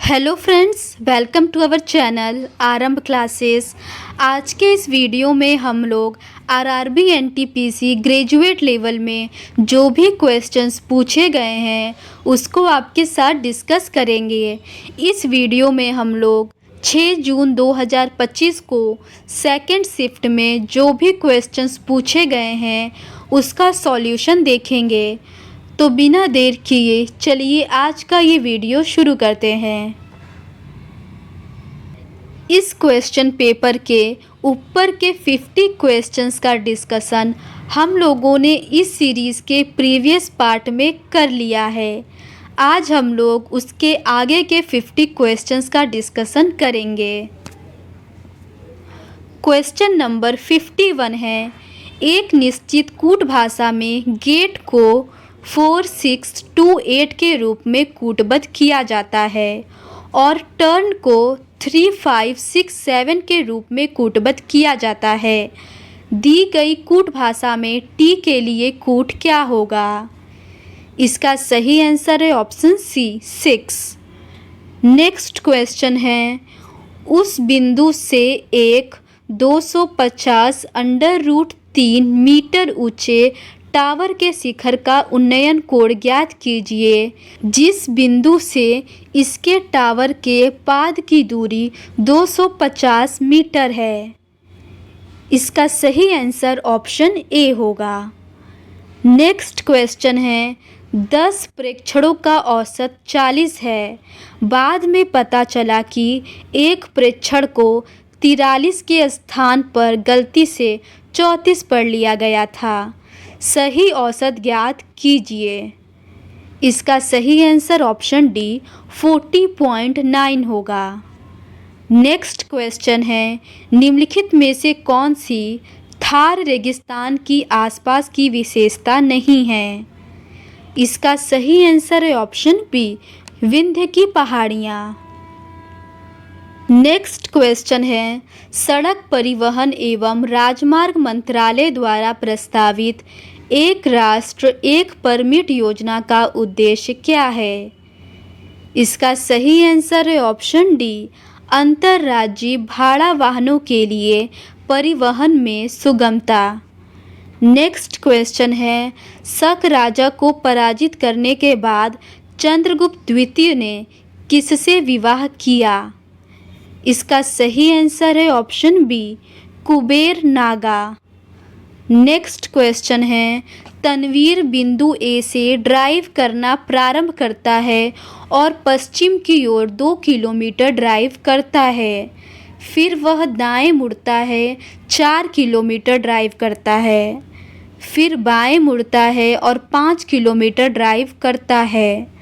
Hello friends, welcome to our channel Aarambh classes. आज के इस वीडियो में हम लोग आरआरबी एनटीपीसी ग्रेजुएट लेवल में जो भी क्वेश्चंस पूछे गए हैं उसको आपके साथ डिस्कस करेंगे। इस वीडियो में हम लोग 6 जून 2025 को सेकंड शिफ्ट में जो भी क्वेश्चंस पूछे गए हैं उसका सॉल्यूशन देखेंगे। तो बिना देर किए चलिए आज का ये वीडियो शुरू करते हैं। इस क्वेश्चन पेपर के ऊपर के 50 क्वेश्चंस का डिस्कशन हम लोगों ने इस सीरीज़ के प्रीवियस पार्ट में कर लिया है। आज हम लोग उसके आगे के 50 क्वेश्चंस का डिस्कशन करेंगे। क्वेश्चन नंबर 51 है, एक निश्चित कूट भाषा में गेट को 4, 6, 2, 8 के रूप में कूटबद्ध किया जाता है और टर्न को 3, 5, 6, 7 के रूप में कूटबद्ध किया जाता है। दी गई कूट भाषा में टी के लिए कूट क्या होगा? इसका सही आंसर है ऑप्शन सी 6। नेक्स्ट क्वेश्चन है, उस बिंदु से एक 250√3 मीटर ऊंचे टावर के शिखर का उन्नयन कोण ज्ञात कीजिए जिस बिंदु से इसके टावर के पाद की दूरी 250 मीटर है। इसका सही आंसर ऑप्शन ए होगा। नेक्स्ट क्वेश्चन है, 10 प्रेक्षणों का औसत 40 है। बाद में पता चला कि एक प्रेक्षण को 43 के स्थान पर गलती से 34 पर लिया गया था। सही औसत ज्ञात कीजिए। इसका सही आंसर ऑप्शन डी 40.9 होगा। नेक्स्ट क्वेश्चन है, निम्नलिखित में से कौन सी थार रेगिस्तान की आसपास की विशेषता नहीं है? इसका सही आंसर है ऑप्शन बी विंध्य की पहाड़ियाँ। नेक्स्ट क्वेश्चन है, सड़क परिवहन एवं राजमार्ग मंत्रालय द्वारा प्रस्तावित एक राष्ट्र एक परमिट योजना का उद्देश्य क्या है? इसका सही आंसर है ऑप्शन डी अंतर्राज्यीय भाड़ा वाहनों के लिए परिवहन में सुगमता। नेक्स्ट क्वेश्चन है, शक राजा को पराजित करने के बाद चंद्रगुप्त द्वितीय ने किससे विवाह किया? इसका सही आंसर है option B Kuber Naga. Next question है, तनवीर बिंदु ए से ड्राइव करना प्रारंभ करता है और पश्चिम की ओर 2 किलोमीटर ड्राइव करता है। फिर वह दाएं मुड़ता है, 4 किलोमीटर ड्राइव करता है। फिर बाएं मुड़ता है और 5 किलोमीटर ड्राइव करता है।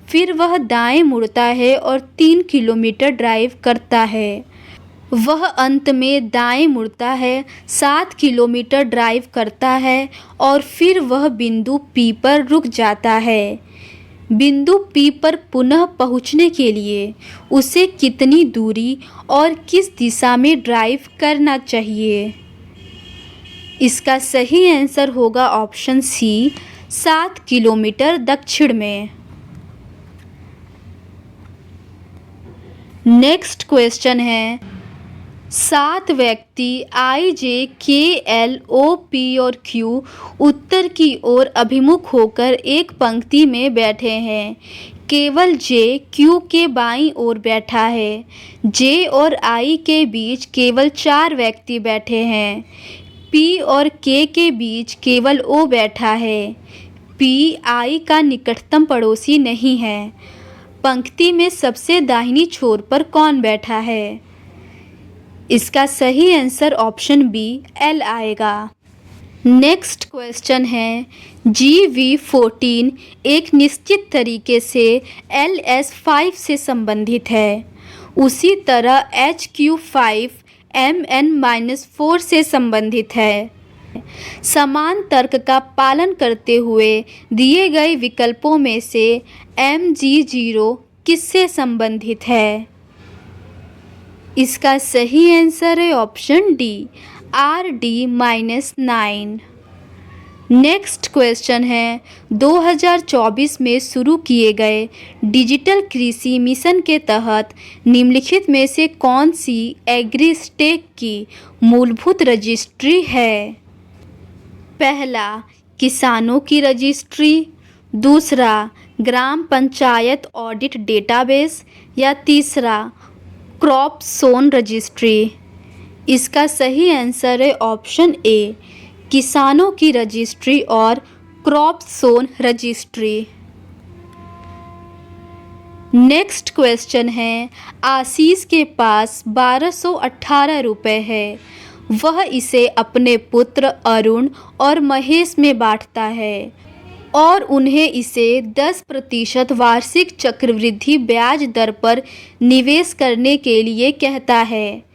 फिर वह दाएं मुड़ता है और 3 किलोमीटर ड्राइव करता है। वह अंत में दाएं मुड़ता है, 7 किलोमीटर ड्राइव करता है और फिर वह बिंदु पी पर रुक जाता है। बिंदु पी पर पुनः पहुंचने के लिए उसे कितनी दूरी और किस दिशा में ड्राइव करना चाहिए? इसका सही आंसर होगा ऑप्शन सी 7 किलोमीटर दक्षिण में। नेक्स्ट क्वेश्चन है, 7 व्यक्ति आई, जे, के, एल, ओ, पी और क्यू उत्तर की ओर अभिमुख होकर एक पंक्ति में बैठे हैं। केवल जे क्यू के बाईं ओर बैठा है। जे और आई के बीच केवल 4 व्यक्ति बैठे हैं। पी और के बीच केवल ओ बैठा है। पी आई का निकटतम पड़ोसी नहीं है। पंक्ति में सबसे दाहिनी छोर पर कौन बैठा है? इसका सही आंसर ऑप्शन बी एल आएगा। नेक्स्ट क्वेश्चन है, GV14 एक निश्चित तरीके से LS5 से संबंधित है। उसी तरह HQ5 MN-4 से संबंधित है। समान तर्क का पालन करते हुए दिए गए विकल्पों में से MG0 किससे संबंधित है? इसका सही आंसर है option D RD-9। Next question है 2024 में शुरू किए गए डिजिटल कृषि मिशन के तहत निम्नलिखित में से कौन सी एग्रीस्टेक की मूलभूत रजिस्ट्री है? पहला, किसानों की रजिस्ट्री, दूसरा, ग्राम पंचायत ऑडिट डेटाबेस, या तीसरा, क्रॉप सोन रजिस्ट्री। इसका सही आंसर है ऑप्शन ए, किसानों की रजिस्ट्री और क्रॉप सोन रजिस्ट्री। नेक्स्ट क्वेश्चन है, आशीष के पास 1218 रुपये है। वह इसे अपने पुत्र अरुण और महेश में बांटता है और उन्हें इसे 10% वार्षिक चक्रवृद्धि ब्याज दर पर निवेश करने के लिए कहता है।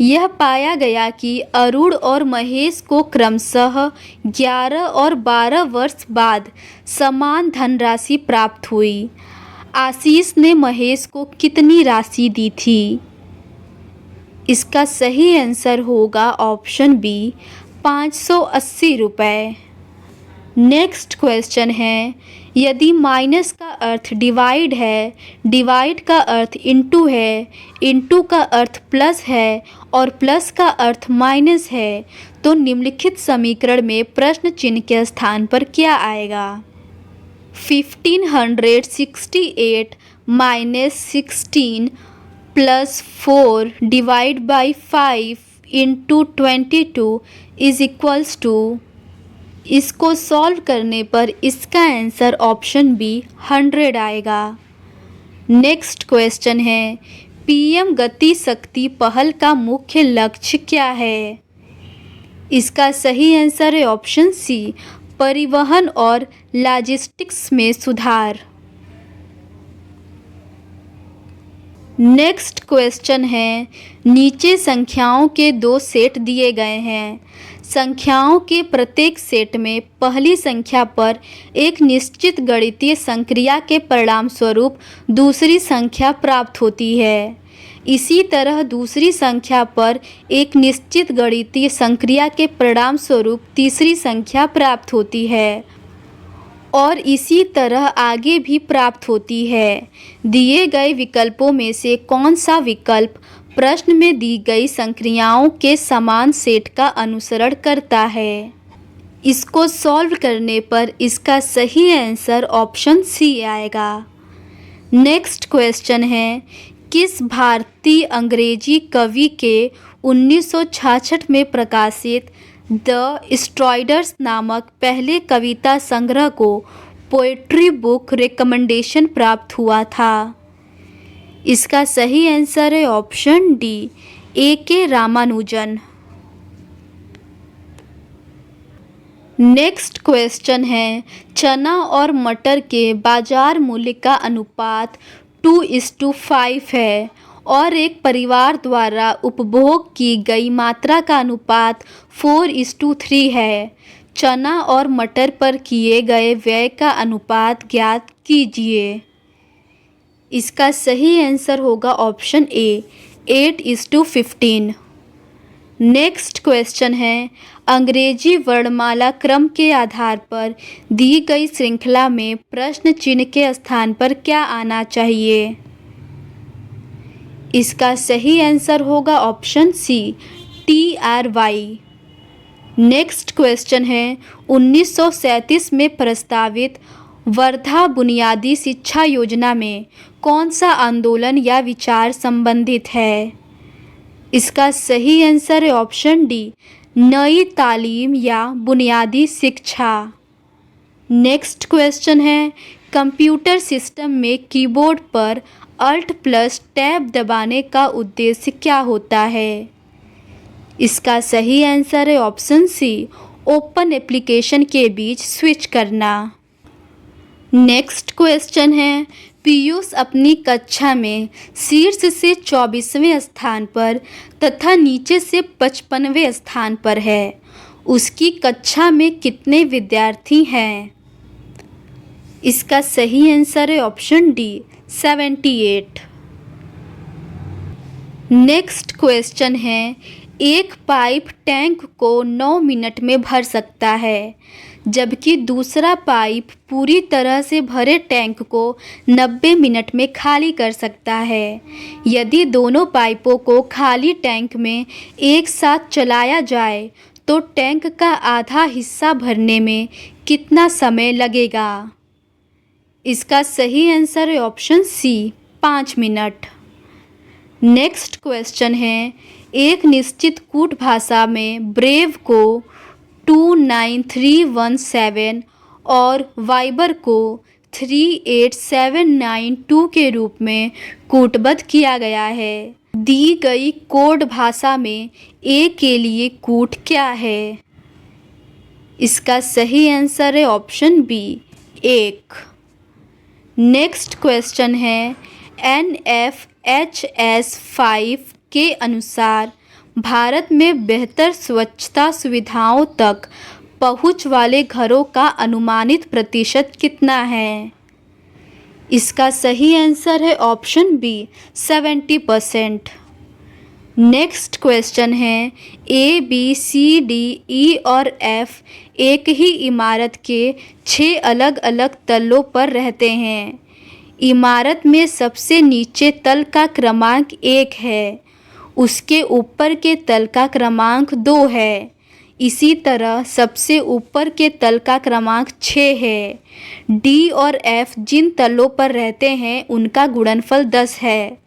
यह पाया गया कि अरुण और महेश को क्रमशः 11 और 12 वर्ष बाद समान धनराशि प्राप्त हुई। आशीष ने महेश को कितनी राशि दी थी? इसका सही आंसर होगा ऑप्शन बी, 580 रुपये। नेक्स्ट क्वेश्चन है, यदि माइनस का अर्थ डिवाइड है, डिवाइड का अर्थ इनटू है, इनटू का अर्थ प्लस है और प्लस का अर्थ माइनस है, तो निम्नलिखित समीकरण में प्रश्न चिन्ह के स्थान पर क्या आएगा? 1568 minus 16 plus 4 divide by 5 into 22 is equals to. इसको सॉल्व करने पर इसका आंसर ऑप्शन बी 100 आएगा। नेक्स्ट क्वेश्चन है, पीएम गति शक्ति पहल का मुख्य लक्ष्य क्या है? इसका सही आंसर है ऑप्शन सी, परिवहन और लॉजिस्टिक्स में सुधार। नेक्स्ट क्वेश्चन है, नीचे संख्याओं के 2 सेट दिए गए हैं। संख्याओं के प्रत्येक सेट में पहली संख्या पर एक निश्चित गणितीय संक्रिया के परिणामस्वरूप दूसरी संख्या प्राप्त होती है। इसी तरह दूसरी संख्या पर एक निश्चित गणितीय संक्रिया के परिणामस्वरूप तीसरी संख्या प्राप्त होती है और इसी तरह आगे भी प्राप्त होती है। दिए गए विकल्पों में से कौन सा विकल्प प्रश्न में दी गई संक्रियाओं के समान सेट का अनुसरण करता है? इसको सॉल्व करने पर इसका सही आंसर ऑप्शन सी आएगा। नेक्स्ट क्वेश्चन है, किस भारतीय अंग्रेजी कवि के 1966 में प्रकाशित द स्ट्राइडर्स नामक पहले कविता संग्रह को पोएट्री बुक रिकमेंडेशन प्राप्त हुआ था? इसका सही आंसर है option D, A K. Ramanujan. Next question है, चना और मटर के बाजार मूल्य का अनुपात 2:5 है और एक परिवार द्वारा उपभोग की गई मात्रा का अनुपात 4:3 है। चना और मटर पर किए गए व्यय का अनुपात ज्ञात कीजिए। इसका सही आंसर होगा ऑप्शन ए, 8:15। नेक्स्ट क्वेश्चन है, अंग्रेजी वर्णमाला क्रम के आधार पर दी गई श्रृंखला में प्रश्न चिन्ह के स्थान पर क्या आना चाहिए? इसका सही आंसर होगा option C, TRY। Next question है, 1937 में प्रस्तावित वर्धा बुनियादी शिक्षा योजना में कौन सा आंदोलन या विचार संबंधित है? इसका सही आंसर है ऑप्शन डी, नई तालीम या बुनियादी शिक्षा। नेक्स्ट क्वेश्चन है, कंप्यूटर सिस्टम में कीबोर्ड पर Alt+Tab दबाने का उद्देश्य क्या होता है? इसका सही आंसर है ऑप्शन सी, ओपन एप्लीकेशन के बीच स्विच करना। नेक्स्ट क्वेश्चन है, पीयूष अपनी कक्षा में शीर्ष से 24वें स्थान पर तथा नीचे से 55वें स्थान पर है। उसकी कक्षा में कितने विद्यार्थी हैं? इसका सही आंसर है ऑप्शन डी, 78। नेक्स्ट क्वेश्चन है, एक पाइप टैंक को 9 मिनट में भर सकता है जबकि दूसरा पाइप पूरी तरह से भरे टैंक को 90 मिनट में खाली कर सकता है। यदि दोनों पाइपों को खाली टैंक में एक साथ चलाया जाए तो टैंक का आधा हिस्सा भरने में कितना समय लगेगा? इसका सही आंसर है option C, 5 minute. Next question है, एक निश्चित कूट भाषा में ब्रेव को 29317 और वाइबर को 38792 के रूप में कूटबद्ध किया गया है। दी गई कोड भाषा में ए के लिए कूट क्या है? इसका सही आंसर है ऑप्शन बी, 1। नेक्स्ट क्वेश्चन है, NFHS 5 के अनुसार भारत में बेहतर स्वच्छता सुविधाओं तक पहुंच वाले घरों का अनुमानित प्रतिशत कितना है? इसका सही आंसर है ऑप्शन बी, 70%। नेक्स्ट क्वेश्चन है, ABCDE और F एक ही इमारत के 6 अलग अलग तलों पर रहते हैं। इमारत में सबसे नीचे तल का क्रमांक 1 है, उसके ऊपर के तल का क्रमांक 2 है। इसी तरह सबसे ऊपर के तल का क्रमांक 6 है। D और F जिन तलों पर रहते हैं उनका गुणनफल 10 है।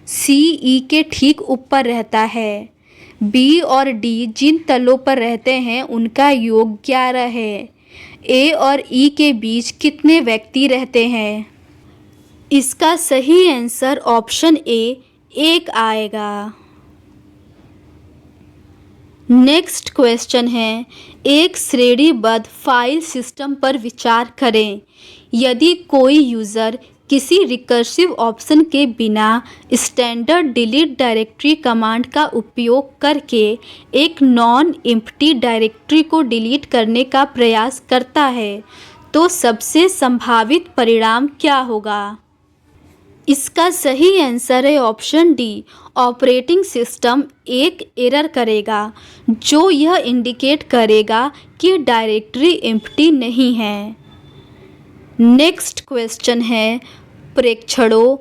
C E के ठीक ऊपर रहता है। B और D जिन तलों पर रहते हैं उनका योग 11 है। A और E के बीच कितने व्यक्ति रहते हैं? इसका सही आंसर ऑप्शन ए, 1 आएगा। नेक्स्ट क्वेश्चन है, एक श्रेणीबद्ध फाइल सिस्टम पर विचार करें। यदि कोई यूज़र किसी रिकर्सिव ऑप्शन के बिना स्टैंडर्ड डिलीट डायरेक्टरी कमांड का उपयोग करके एक नॉन एम्प्टी डायरेक्टरी को डिलीट करने का प्रयास करता है तो सबसे संभावित परिणाम क्या होगा? इसका सही आंसर है ऑप्शन डी, ऑपरेटिंग सिस्टम एक एरर करेगा जो यह इंडिकेट करेगा कि डायरेक्टरी एम्प्टी नहीं है। नेक्स्ट क्वेश्चन है, प्रेक्षणों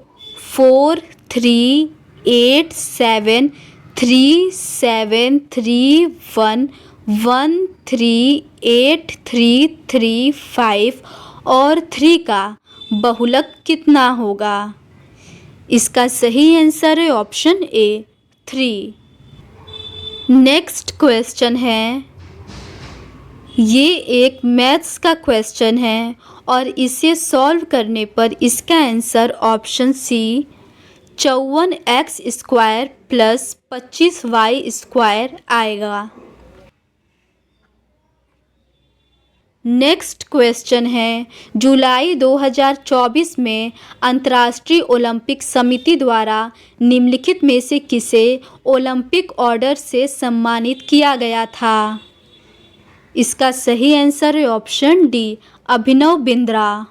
4387331138335 और 3 का बहुलक कितना होगा? इसका सही आंसर है ऑप्शन ए, 3। नेक्स्ट क्वेश्चन है, ये एक मैथ्स का क्वेश्चन है और इसे सॉल्व करने पर इसका answer option C, 54x² + 25y² आएगा। नेक्स्ट क्वेश्चन है, जुलाई 2024 में अंतर्राष्ट्रीय ओलंपिक समिति द्वारा निम्नलिखित में से किसे ओलंपिक ऑर्डर से सम्मानित किया गया था? इसका सही आंसर है option D, Abhinav Bindra.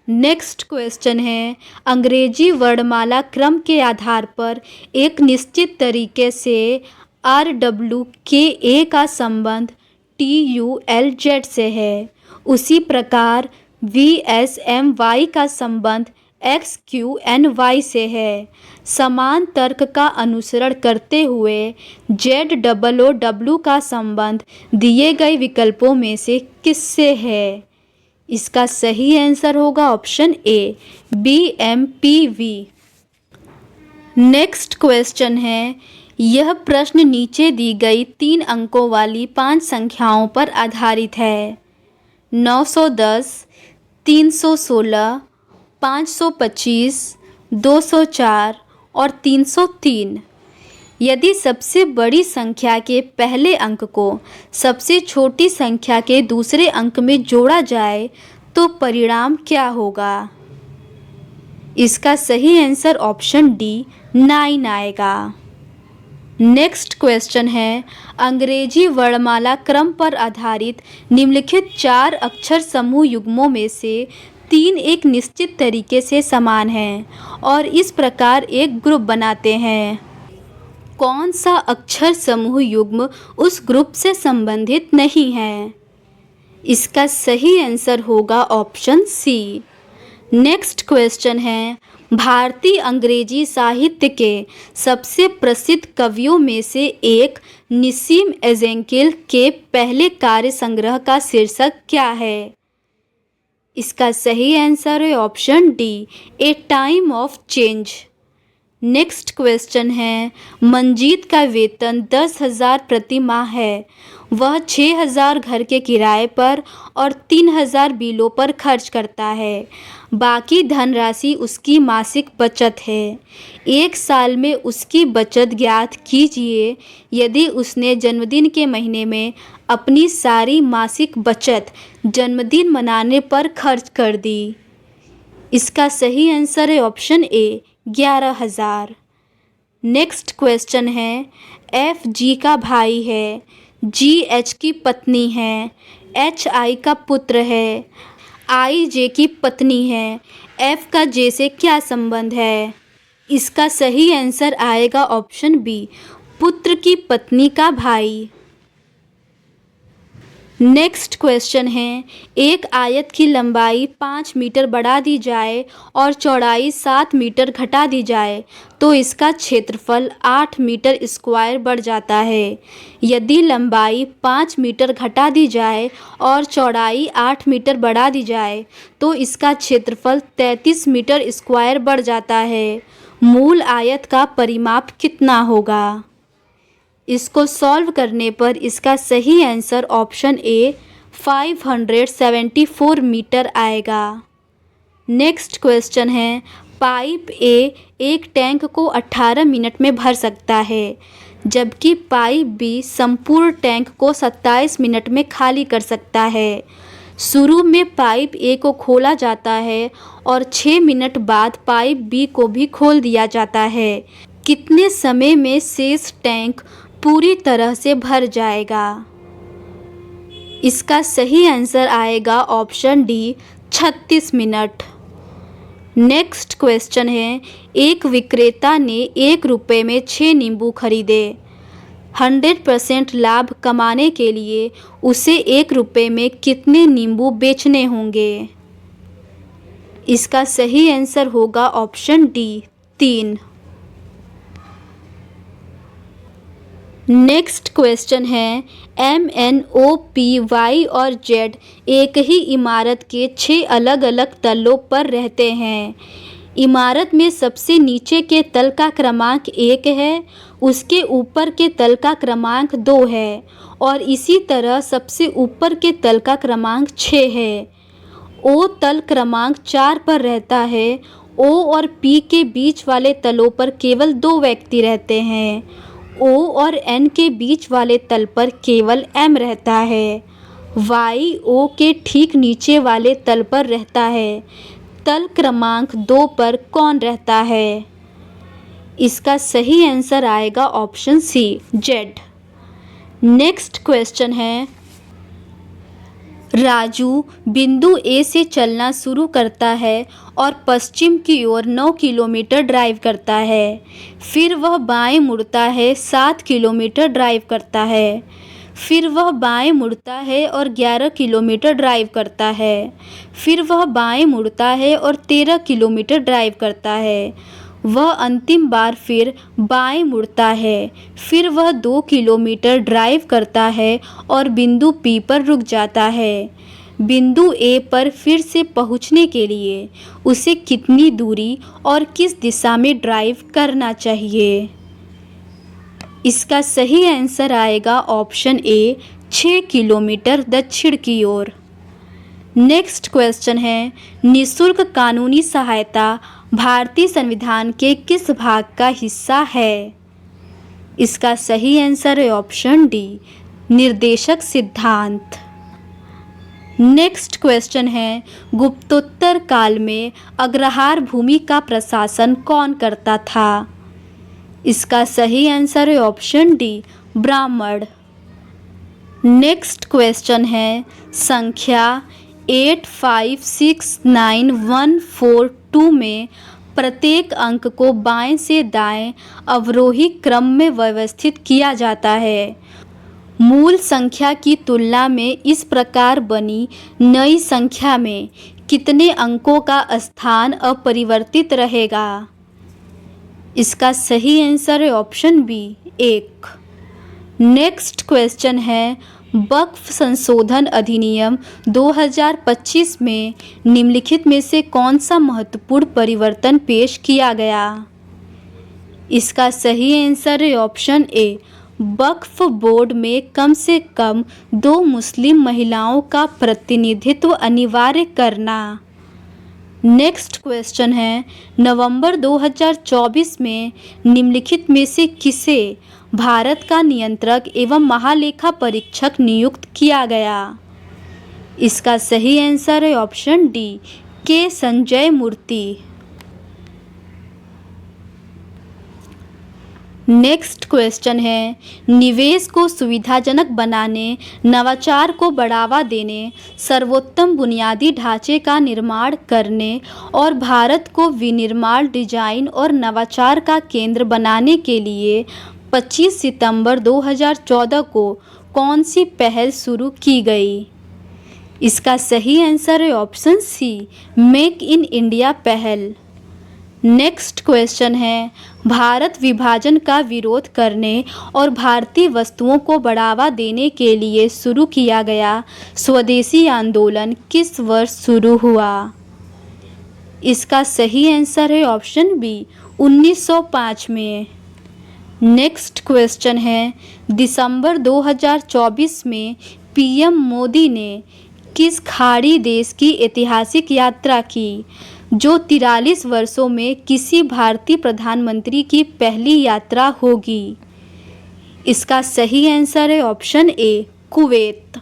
Next question है, अंग्रेजी वर्णमाला क्रम के आधार पर एक निश्चित तरीके से RWKA का संबंध TULZ से है, उसी प्रकार VSMY का संबंध XQNY से है। समान तर्क का अनुसरण करते हुए ZOOW का संबंध दिए गए विकल्पों में से किससे है? इसका सही आंसर होगा option A, BMPV। Next question है, यह प्रश्न नीचे दी गई 3 अंकों वाली 5 संख्याओं पर आधारित है। 910, 316, 525, 204 और 303। यदि सबसे बड़ी संख्या के पहले अंक को सबसे छोटी संख्या के दूसरे अंक में जोड़ा जाए तो परिणाम क्या होगा? इसका सही आंसर ऑप्शन डी, 9 आएगा। नेक्स्ट क्वेश्चन है, अंग्रेजी वर्णमाला क्रम पर आधारित निम्नलिखित 4 अक्षर समूह युग्मों में से 3 एक निश्चित तरीके से समान हैं और इस प्रकार एक ग्रुप बनाते हैं। कौन सा अक्षर समूह युग्म उस ग्रुप से संबंधित नहीं है? इसका सही आंसर होगा ऑप्शन सी। नेक्स्ट क्वेश्चन है, भारतीय अंग्रेजी साहित्य के सबसे प्रसिद्ध कवियों में से एक निसीम एज़ेकिएल के पहले कार्य संग्रह का शीर्षक क्या है? इसका सही आंसर है option D, A time of change. Next question है, मंजीत का वेतन 10,000 प्रति माह है। वह 6,000 घर के किराए पर और 3,000 बिलों पर खर्च करता है। बाकी धनराशि उसकी मासिक बचत है। एक साल में उसकी बचत ज्ञात कीजिए यदि उसने जन्मदिन के महीने में अपनी सारी मासिक बचत जन्मदिन मनाने पर खर्च कर दी। इसका सही आंसर है ऑप्शन ए, 11,000। नेक्स्ट क्वेश्चन है, एफ जी का भाई है, जी एच की पत्नी है, एच आई का पुत्र है, आई जे की पत्नी है, एफ का जे से क्या संबंध है? इसका सही आंसर आएगा ऑप्शन बी, पुत्र की पत्नी का भाई। नेक्स्ट क्वेश्चन है, एक आयत की लंबाई 5 मीटर बढ़ा दी जाए और चौड़ाई 7 मीटर घटा दी जाए तो इसका क्षेत्रफल 8 मीटर स्क्वायर बढ़ जाता है। यदि लंबाई 5 मीटर घटा दी जाए और चौड़ाई 8 मीटर बढ़ा दी जाए तो इसका क्षेत्रफल 33 मीटर स्क्वायर बढ़ जाता है। मूल आयत का परिमाप कितना होगा? इसको सॉल्व करने पर इसका सही आंसर ऑप्शन ए, 574 मीटर आएगा। नेक्स्ट क्वेश्चन है, पाइप ए एक टैंक को 18 मिनट में भर सकता है जबकि पाइप बी संपूर्ण टैंक को 27 मिनट में खाली कर सकता है। शुरू में पाइप ए को खोला जाता है और 6 मिनट बाद पाइप बी को भी खोल दिया जाता है। कितने समय में शेष टैंक पूरी तरह से भर जाएगा? इसका सही आंसर आएगा option D, 36 minute. Next question है, एक विक्रेता ने 1 रुपये में 6 नींबू खरीदे। 100% लाभ कमाने के लिए उसे 1 रुपये में कितने नींबू बेचने होंगे? इसका सही आंसर होगा ऑप्शन डी, 3। नेक्स्ट क्वेश्चन है, M N O P Y और जेड एक ही इमारत के 6 अलग अलग तलों पर रहते हैं। इमारत में सबसे नीचे के तल का क्रमांक 1 है, उसके ऊपर के तल का क्रमांक 2 है और इसी तरह सबसे ऊपर के तल का क्रमांक 6 है। ओ तल क्रमांक 4 पर रहता है। ओ और पी के बीच वाले तलों पर केवल 2 व्यक्ति रहते हैं। ओ और एन के बीच वाले तल पर केवल एम रहता है। वाई ओ के ठीक नीचे वाले तल पर रहता है। तल क्रमांक 2 पर कौन रहता है? इसका सही आंसर आएगा option C, Z. Next question है, राजू बिंदु ए से चलना शुरू करता है और पश्चिम की ओर 9 किलोमीटर ड्राइव करता है। फिर वह बाएं मुड़ता है, 7 किलोमीटर ड्राइव करता है। फिर वह बाएं मुड़ता है और 11 किलोमीटर ड्राइव करता है। फिर वह बाएं मुड़ता है और 13 किलोमीटर ड्राइव करता है। वह अंतिम बार फिर बाएं मुड़ता है। फिर वह 2 किलोमीटर ड्राइव करता है और बिंदु पी पर रुक जाता है। बिंदु ए पर फिर से पहुंचने के लिए उसे कितनी दूरी और किस दिशा में ड्राइव करना चाहिए? इसका सही आंसर आएगा ऑप्शन ए, 6 किलोमीटर दक्षिण की ओर। नेक्स्ट क्वेश्चन है, निःशुल्क कानूनी सहायता भारतीय संविधान के किस भाग का हिस्सा है? इसका सही आंसर है ऑप्शन डी, निर्देशक सिद्धांत। नेक्स्ट क्वेश्चन है, गुप्तोत्तर काल में अग्रहार भूमि का प्रशासन कौन करता था? इसका सही आंसर है ऑप्शन डी, ब्राह्मण। नेक्स्ट क्वेश्चन है, संख्या 856914 में प्रत्येक अंक को बाएं से दाएं अवरोही क्रम में व्यवस्थित किया जाता है। मूल संख्या की तुलना में इस प्रकार बनी नई संख्या में कितने अंकों का स्थान अपरिवर्तित रहेगा? इसका सही आंसर है ऑप्शन बी 1। नेक्स्ट क्वेश्चन है, वक्फ संशोधन अधिनियम 2025 में निम्नलिखित में से कौन सा महत्वपूर्ण परिवर्तन पेश किया गया? इसका सही आंसर है ऑप्शन ए, वक्फ बोर्ड में कम से कम 2 मुस्लिम महिलाओं का प्रतिनिधित्व अनिवार्य करना। नेक्स्ट क्वेश्चन है, नवंबर 2024 में निम्नलिखित में से किसे भारत का नियंत्रक एवं महालेखा परीक्षक नियुक्त किया गया? इसका सही आंसर है ऑप्शन डी, के संजय मूर्ति। नेक्स्ट क्वेश्चन है, निवेश को सुविधाजनक बनाने, नवाचार को बढ़ावा देने, सर्वोत्तम बुनियादी ढांचे का निर्माण करने और भारत को विनिर्माण, डिजाइन और नवाचार का केंद्र बनाने के लिए 25 सितंबर 2014 को कौन सी पहल शुरू की गई? इसका सही आंसर है option C, make in India पहल। नेक्स्ट क्वेश्चन है, भारत विभाजन का विरोध करने और भारतीय वस्तुओं को बढ़ावा देने के लिए शुरू किया गया स्वदेशी आंदोलन किस वर्ष शुरू हुआ? इसका सही आंसर है ऑप्शन बी, 1905 में। नेक्स्ट क्वेश्चन है, दिसंबर 2024 में पीएम मोदी ने किस खाड़ी देश की ऐतिहासिक यात्रा की, जो 43 वर्षों में किसी भारतीय प्रधानमंत्री की पहली यात्रा होगी? इसका सही आंसर है option A, Kuwait.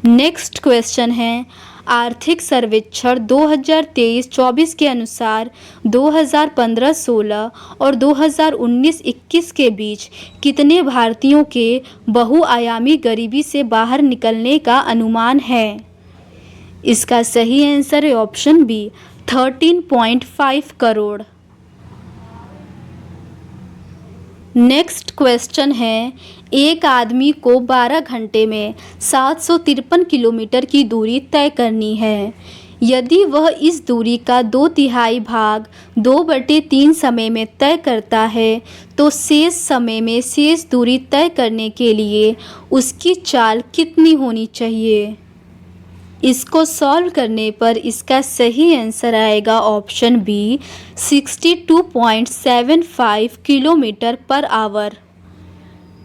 Next question है, आर्थिक सर्वेक्षण 2023-24 के अनुसार 2015-16 और 2019-21 के बीच कितने भारतीयों के बहुआयामी गरीबी से बाहर निकलने का अनुमान है? इसका सही आंसर है option B, 13.5 crore. Next question है, एक आदमी को 12 घंटे में 753 किलोमीटर की दूरी तय करनी है। यदि वह इस दूरी का 2/3 भाग 2/3 समय में तय करता है तो शेष समय में शेष दूरी तय करने के लिए उसकी चाल कितनी होनी चाहिए? इसको सॉल्व करने पर इसका सही आंसर आएगा option B, 62.75 kilometre per hour.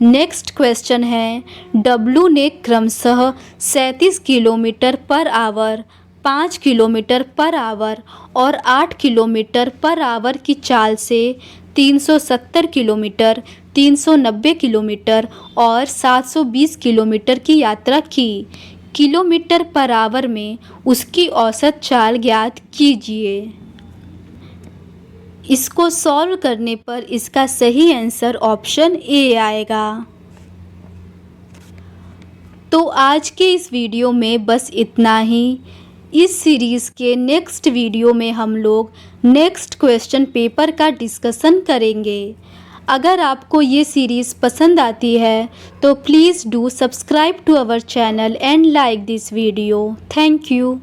Next question है, डब्लू ने क्रमशः 37 kilometre per our, 5 kilometre per our और 8 किलोमीटर पर आवर की चाल से 370 किलोमीटर, 390 किलोमीटर और 720 किलोमीटर की यात्रा की। किलोमीटर पर आवर में उसकी औसत चाल ज्ञात कीजिए। इसको सॉल्व करने पर इसका सही आंसर ऑप्शन ए आएगा। तो आज के इस वीडियो में बस इतना ही। इस सीरीज़ के नेक्स्ट वीडियो में हम लोग नेक्स्ट क्वेश्चन पेपर का डिस्कशन करेंगे। अगर आपको ये सीरीज़ पसंद आती है तो please do subscribe to our channel and like this video. Thank you.